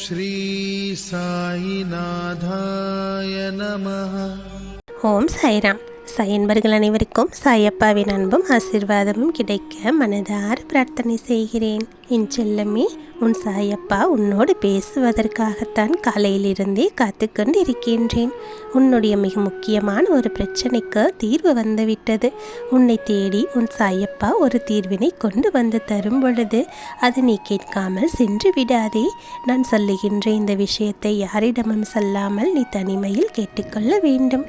श्री साईनाथाय नमः. ஓம் சாய்ராம். சாய் என்பர்கள் அனைவருக்கும் சாயப்பாவின் அன்பும் ஆசீர்வாதமும் கிடைக்க மனதார பிரார்த்தனை செய்கிறேன். என் செல்லமே, உன் சாயப்பா உன்னோடு பேசுவதற்காகத்தான் காலையிலிருந்தே காத்து கொண்டு இருக்கின்றேன். உன்னுடைய மிக முக்கியமான ஒரு பிரச்சனைக்கு தீர்வு வந்துவிட்டது. உன்னை தேடி உன் சாயப்பா ஒரு தீர்வினை கொண்டு வந்து தரும் பொழுது அதை நீ கேட்காமல் சென்று விடாதே. நான் சொல்லுகின்ற இந்த விஷயத்தை யாரிடமும் சொல்லாமல் நீ தனிமையில் கேட்டுக்கொள்ள வேண்டும்.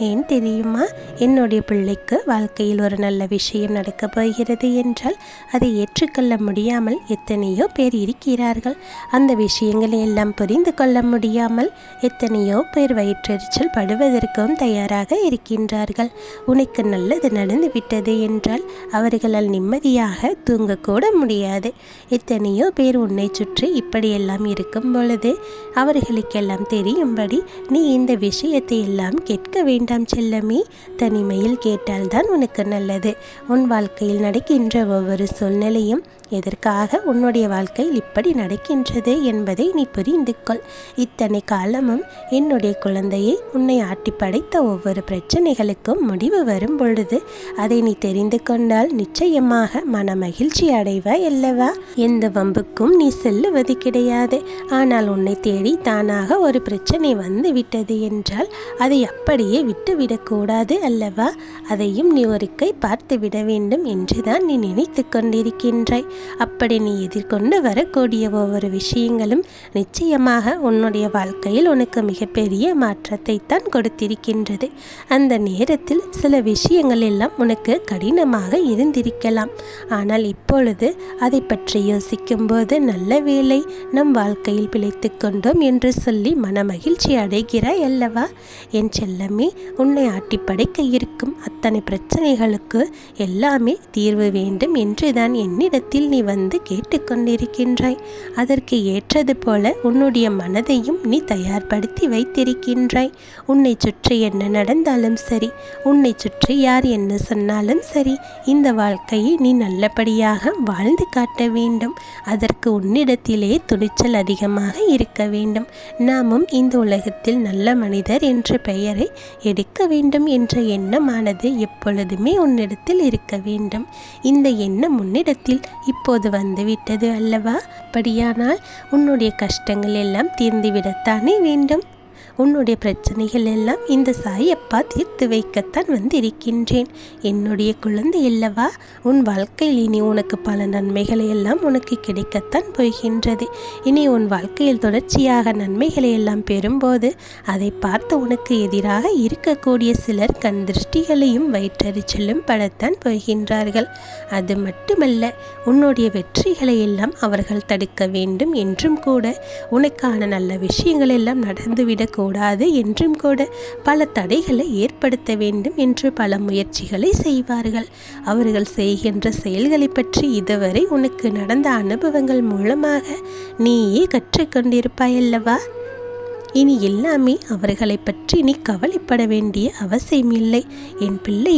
ஏன் தெரியுமா? என்னுடைய பிள்ளைக்கு வாழ்க்கையில் ஒரு நல்ல விஷயம் நடக்கப் போகிறது என்றால் அதை ஏற்றுக்கொள்ள முடியாமல் எத்தனையோ பேர் இருக்கிறார்கள். அந்த விஷயங்களை எல்லாம் புரிந்து கொள்ள முடியாமல் எத்தனையோ பேர் வயிற்றெரிச்சல் படுவதற்கும் தயாராக இருக்கின்றார்கள். உனக்கு நல்லது நடந்து விட்டது என்றால் அவர்களால் நிம்மதியாக தூங்கக்கூட முடியாது. எத்தனையோ பேர் உன்னை சுற்றி இப்படியெல்லாம் இருக்கும் பொழுது அவர்களுக்கெல்லாம் தெரியும்படி நீ இந்த விஷயத்தை எல்லாம் கேட்க வேண்டாம் செல்லமே. தனிமையில் கேட்டால்தான் உனக்கு நல்லது. உன் வாழ்க்கையில் நடக்கின்ற ஒவ்வொரு சூழ்நிலையும் எதற்காக உன்னுடைய வாழ்க்கையில் இப்படி நடக்கின்றது என்பதை நீ புரிந்து கொள். இத்தனை காலமும் என்னுடைய குழந்தையை உன்னை ஆட்டி படைத்த ஒவ்வொரு பிரச்சனைகளுக்கும் முடிவு வரும் பொழுது அதை நீ தெரிந்து கொண்டால் நிச்சயமாக மன மகிழ்ச்சி அடைவாய் அல்லவா? எந்த வம்புக்கும் நீ செல்லுவது கிடையாது. ஆனால் உன்னை தேடி தானாக ஒரு பிரச்சனை வந்து விட்டது என்றால் அதை அப்படியே விட்டுவிடக்கூடாது அல்லவா? அதையும் நீ ஒரு கை பார்த்து விட வேண்டும் என்றுதான் நீ நினைத்து கொண்டிருக்கின்றாய். அப்படி நீ எதிர்கொண்டு வரக்கூடிய ஒவ்வொரு விஷயங்களும் நிச்சயமாக உன்னுடைய வாழ்க்கையில் உனக்கு மிகப்பெரிய மாற்றத்தை தான் கொடுத்திருக்கின்றது. அந்த நேரத்தில் சில விஷயங்கள் எல்லாம் உனக்கு கடினமாக இருந்திருக்கலாம். ஆனால் இப்பொழுது அதை பற்றி யோசிக்கும் போது நல்ல வேளை நம் வாழ்க்கையில் பிழைத்து கொண்டோம் என்று சொல்லி மன மகிழ்ச்சி அடைகிறாய் அல்லவா? என் செல்லமே, உன்னை ஆட்டி படைக்க இருக்கும் அத்தனை பிரச்சனைகளுக்கு எல்லாமே தீர்வு வேண்டும் என்றுதான் என்னிடத்தில் நீ வந்து கேட்டுக்கொண்டிருக்கின்றாய். அதற்கு ஏற்றது போல உன்னுடைய மனதையும் நீ தயார்படுத்தி வைத்திருக்கின்றாய். உன்னை சுற்றி என்ன நடந்தாலும் சரி, உன்னை சுற்றி யார் என்ன சொன்னாலும் சரி, இந்த வாழ்க்கையை நீ நல்லபடியாக வாழ்ந்து காட்ட வேண்டும். அதற்கு உன்னிடத்திலே துணிச்சல் அதிகமாக இருக்க வேண்டும். நாமும் இந்த உலகத்தில் நல்ல மனிதர் என்ற பெயரை எடுக்க வேண்டும் என்ற எண்ணமானது எப்பொழுதுமே உன்னிடத்தில் இருக்க வேண்டும். இந்த எண்ணம் உன்னிடத்தில் இப்போது வந்துவிட்டது அல்லவா? அப்படியானால் உன்னுடைய கஷ்டங்கள் எல்லாம் தீர்ந்துவிடத்தானே வேண்டும். உன்னுடைய பிரச்சனைகள் எல்லாம் இந்த சாயப்பா தீர்த்து வைக்கத்தான் வந்திருக்கின்றேன். என்னுடைய குழந்தை அல்லவா? உன் வாழ்க்கையில் இனி உனக்கு பல நன்மைகளை எல்லாம் உனக்கு கிடைக்கத்தான் போகின்றது. இனி உன் வாழ்க்கையில் தொடர்ச்சியாக நன்மைகளை எல்லாம் பெறும்போது அதை பார்த்து உனக்கு எதிராக இருக்கக்கூடிய சிலர் கண் திருஷ்டிகளையும் வயிற்றறிச்சலும் படத்தான் போகின்றார்கள். அது மட்டுமல்ல, உன்னுடைய வெற்றிகளை எல்லாம் அவர்கள் தடுக்க வேண்டும் என்றும் கூட, உனக்கான நல்ல விஷயங்கள் எல்லாம் நடந்துவிடக்கூடாது என்றும் கூட பல தடைகளை ஏற்படுத்த வேண்டும் என்று பல முயற்சிகளை செய்வார்கள். அவர்கள் செய்கின்ற செயல்களை பற்றி இதுவரை உனக்கு நடந்த அனுபவங்கள் மூலமாக நீயே கற்றுக்கொண்டிருப்பாய் அல்லவா? இனி எல்லாமே அவர்களை பற்றி நீ கவலைப்பட வேண்டிய அவசியமில்லை. என் பிள்ளை,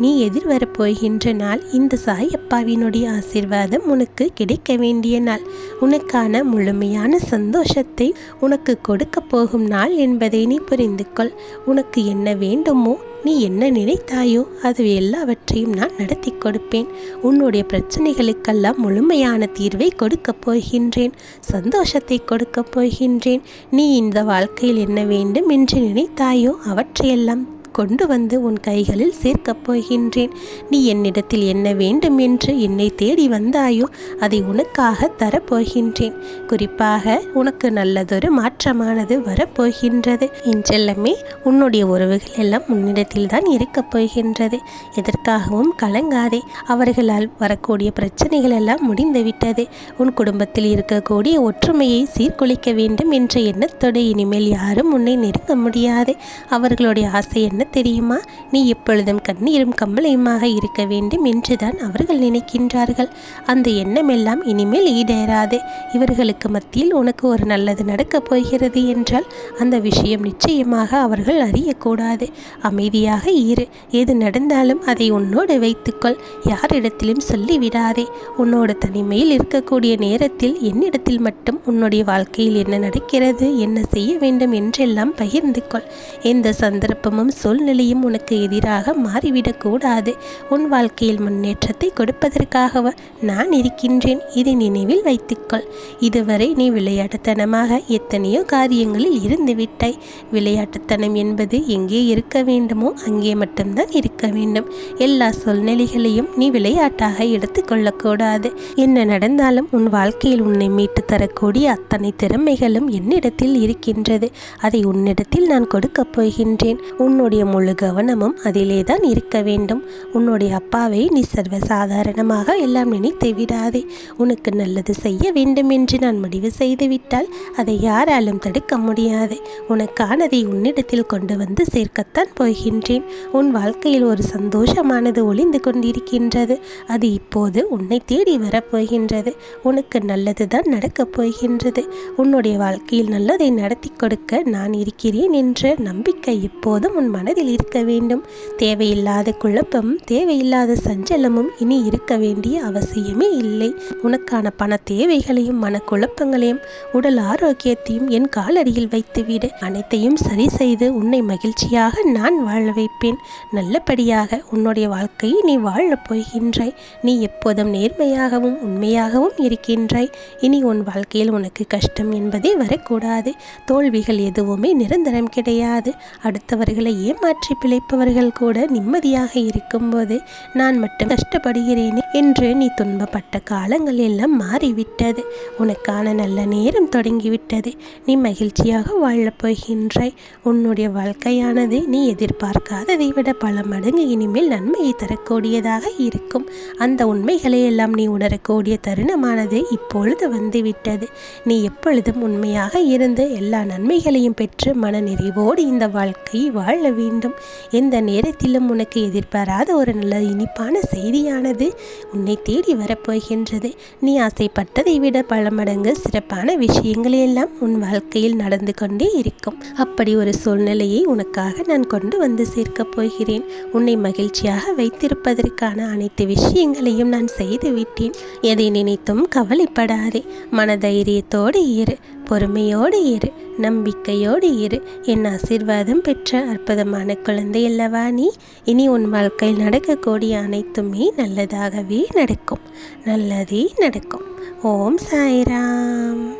நீ எதிர்வரப்போகின்ற நாள் இந்த சாயப்பாவினுடைய ஆசீர்வாதம் உனக்கு கிடைக்க வேண்டிய நாள். உனக்கான முழுமையான சந்தோஷத்தை உனக்கு கொடுக்க போகும் நாள் என்பதை நீ புரிந்து கொள். உனக்கு என்ன வேண்டுமோ, நீ என்ன நினைத்தாயோ அது எல்லாவற்றையும் நான் நடத்தி கொடுப்பேன். உன்னுடைய பிரச்சனைகளுக்கெல்லாம் முழுமையான தீர்வை கொடுக்கப் போகின்றேன். சந்தோஷத்தை கொடுக்கப் போகின்றேன். நீ இந்த வாழ்க்கையில் என்ன வேண்டும் என்று நினைத்தாயோ அவற்றையெல்லாம் கொண்டு வந்து உன் கைகளில் சேர்க்கப் போகின்றேன். நீ என்னிடத்தில் என்ன வேண்டும் என்று என்னை தேடி வந்தாயோ அதை உனக்காக தரப்போகின்றேன். குறிப்பாக உனக்கு நல்லதொரு மாற்றமானது வரப்போகின்றது. என் செல்லமே, உன்னுடைய உறவுகள் எல்லாம் உன்னிடத்தில் தான் இருக்கப் போகின்றது. எதற்காகவும் கலங்காதே. அவர்களால் வரக்கூடிய பிரச்சனைகள் எல்லாம் முடிந்துவிட்டது. உன் குடும்பத்தில் இருக்கக்கூடிய ஒற்றுமையை சீர்குலைக்க வேண்டும் என்ற எண்ணத்தோடு இனிமேல் யாரும் உன்னை நெருங்க முடியாது. அவர்களுடைய ஆசை என்ன தெரியுமா? நீ எப்பொழுதும் கண்ணீரும் கம்பளையுமாக இருக்க வேண்டும் என்றுதான் அவர்கள் நினைக்கின்றார்கள். அந்த எண்ணமெல்லாம் இனிமேல் ஈடேறாது. இவர்களுக்கு மத்தியில் உனக்கு ஒரு நல்லது நடக்கப் போகிறது என்றால் அந்த விஷயம் நிச்சயமாக அவர்கள் அறியக்கூடாது. அமைதியாக இரு. எது நடந்தாலும் அதை உன்னோடு வைத்துக்கொள். யாரிடத்திலும் சொல்லிவிடாதே. உன்னோட தனிமையில் இருக்கக்கூடிய நேரத்தில் என்னிடத்தில் மட்டும் உன்னுடைய வாழ்க்கையில் என்ன நடக்கிறது, என்ன செய்ய வேண்டும் என்றெல்லாம் பகிர்ந்து கொள். எந்த சந்தர்ப்பமும் சூழ்நிலையும் உனக்கு எதிராக மாறிவிடக்கூடாது. உன் வாழ்க்கையில் முன்னேற்றத்தை கொடுப்பதற்காக நான் இருக்கின்றேன். இதை நினைவில் வைத்துக்கொள். இதுவரை நீ விளையாட்டுத்தனமாக எத்தனையோ காரியங்களில் இருந்து விட்டாய். விளையாட்டுத்தனம் என்பது எங்கே இருக்க வேண்டுமோ அங்கே மட்டும்தான் இருக்க வேண்டும். எல்லா சூழ்நிலைகளையும் நீ விளையாட்டாக எடுத்துக்கொள்ளக்கூடாது. என்ன நடந்தாலும் உன் வாழ்க்கையில் உன்னை மீட்டு தரக்கூடிய அத்தனை திறமைகளும் என்னிடத்தில் இருக்கின்றது. அதை உன்னிடத்தில் நான் கொடுக்கப் போகின்றேன். உன்னுடைய முழு கவனமும் அதிலே தான் இருக்க வேண்டும். உன்னுடைய அப்பாவை நீ சர்வசாதாரணமாக எல்லாம் நினைத்து விடாதே. உனக்கு நல்லது செய்ய வேண்டும் என்று நான் முடிவு செய்துவிட்டால் அதை யாராலும் தடுக்க முடியாது. உனக்கானதை உன்னிடத்தில் கொண்டு வந்து சேர்க்கத்தான் போகின்றேன். உன் வாழ்க்கையில் ஒரு சந்தோஷமானது ஒளிந்து கொண்டிருக்கின்றது. அது இப்போது உன்னை தேடி வரப்போகின்றது. உனக்கு நல்லது தான் நடக்கப் போகின்றது. உன்னுடைய வாழ்க்கையில் நல்லதை நடத்தி கொடுக்க நான் இருக்கிறேன் என்ற நம்பிக்கை எப்போதும் உன் மனதில் இருக்க வேண்டும். தேவையில்லாத குழப்பமும் தேவையில்லாத சஞ்சலமும் இனி இருக்க வேண்டிய அவசியமே இல்லை. உனக்கான பண தேவைகளையும் மனக்குழப்பங்களையும் உடல் ஆரோக்கியத்தையும் என் காலடியில் வைத்துவிடு. அனைத்தையும் சரி செய்து உன்னை மகிழ்ச்சியாக நான் வாழ வைப்பேன். நல்லபடியாக உன்னுடைய வாழ்க்கையை நீ வாழப் போகின்றாய். நீ எப்போதும் நேர்மையாகவும் உண்மையாகவும் இருக்கின்றாய். இனி உன் வாழ்க்கையில் உனக்கு கஷ்டம் என்பதே வரக்கூடாது. தோல்விகள் எதுவுமே நிரந்தரம் கிடையாது. அடுத்தவர்களை ஏமாற்றி பிழைப்பவர்கள் கூட நிம்மதியாக இருக்கும்போது நான் மட்டும் கஷ்டப்படுகிறேனே என்று நீ துன்பப்பட்ட காலங்கள் எல்லாம் மாறிவிட்டது. உனக்கான நல்ல நேரம் தொடங்கிவிட்டது. நீ மகிழ்ச்சியாக வாழப் போகின்றாய். உன்னுடைய வாழ்க்கையானது நீ எதிர்பார்க்காததை விட பல மடங்கு இனிமேல் நன்மையை தரக்கூடியதாக இருக்கும். அந்த உண்மைகளை எல்லாம் நீ உணரக்கூடிய தருணமானது இப்பொழுது வந்துவிட்டது. நீ எப்பொழுதும் உண்மையாக இருந்து எல்லா நன்மைகளையும் பெற்று மன நிறைவோடு இந்த வாழ்க்கையை வாழ வேண்டும். எந்த நேரத்திலும் உனக்கு எதிர்பாராத ஒரு நல்ல இனிப்பான செய்தியானது உன்னை தேடி வரப்போகின்றது. நீ ஆசைப்பட்டதை விட பல மடங்கு சிறப்பான விஷயங்கள் எல்லாம் உன் வாழ்க்கையில் நடந்து கொண்டே இருக்கும். அப்படி ஒரு சூழ்நிலையை உனக்காக நான் கொண்டு வந்து சேர்க்கப் போகிறேன். உன்னை மகிழ்ச்சியாக வைத்திருப்பதற்கான அனைத்து விஷயங்களையும் நான் செய்துவிட்டேன். எதை நினைத்தும் கவலைப்படாதே. மனதைரியத்தோடு இரு. பொறுமையோடு இரு. நம்பிக்கையோடு இரு. என் ஆசீர்வாதம் பெற்ற அற்புதமான குழந்தை அல்லவா நீ? இனி உன் வாழ்க்கையில் நடக்கக்கூடிய அனைத்துமே நல்லதாகவே நடக்கும். நல்லதே நடக்கும். ஓம் சாய்ராம்.